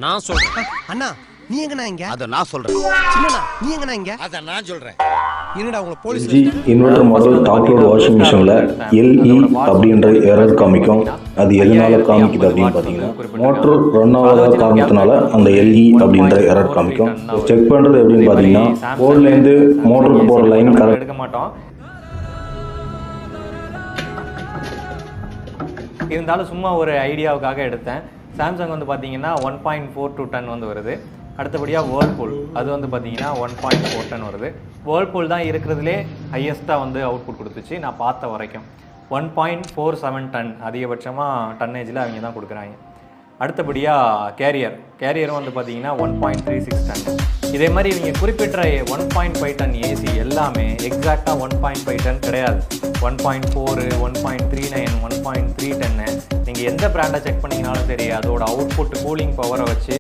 நான் சொல்றேன். அண்ணா நீ எங்கண்ணா இங்க? அத நான் சொல்றேன். சின்னண்ணா நீ எங்கண்ணா இங்க? அத நான் சொல்றேன். என்னடா உங்களை police inverter model top load washing மிஷினில் எல்இ அப்படின்ற எரர் காமிக்கும். அது எதனால காமிக்குது அப்படின்னு பார்த்தீங்கன்னா, மோட்ரு ரன் ஆகாத காரணத்தினால அந்த எல்இ அப்படின்ற எரர் காமிக்கும். செக் பண்ணுறது எப்படின்னு பார்த்தீங்கன்னா, போர்ட்லேருந்து மோட்டருக்கு போகிற லைன் கரெக்ட் எடுக்க மாட்டோம். இருந்தாலும் சும்மா ஒரு ஐடியாவுக்காக எடுத்தேன். சாம்சங் வந்து பார்த்தீங்கன்னா 1.42 டன் வந்து வருது. அடுத்தபடியாக வேர்ல்பூல் அது வந்து பார்த்தீங்கன்னா 1.4 டன் வருது. வேர்ல்பூல் தான் இருக்கிறதுலே ஹையஸ்ட்டாக வந்து அவுட்புட் கொடுத்துச்சு நான் பார்த்த வரைக்கும். 1.47 டன் அதிகபட்சமாக டன்னேஜில் அவங்க தான் கொடுக்குறாங்க. அடுத்தபடியாக கேரியரும் வந்து பார்த்தீங்கன்னா 1.36 டன். இதே மாதிரி இவங்க குறிப்பிட்ட 1.5 டன் ஏசி எல்லாமே எக்ஸாக்டாக 1.5 டன் கிடையாது. 1.4, 1.39, 1.3 டன்னு நீங்கள் எந்த பிராண்டை செக் பண்ணிங்கனாலும் சரி, அதோட அவுட்புட் கூலிங் பவரை வச்சு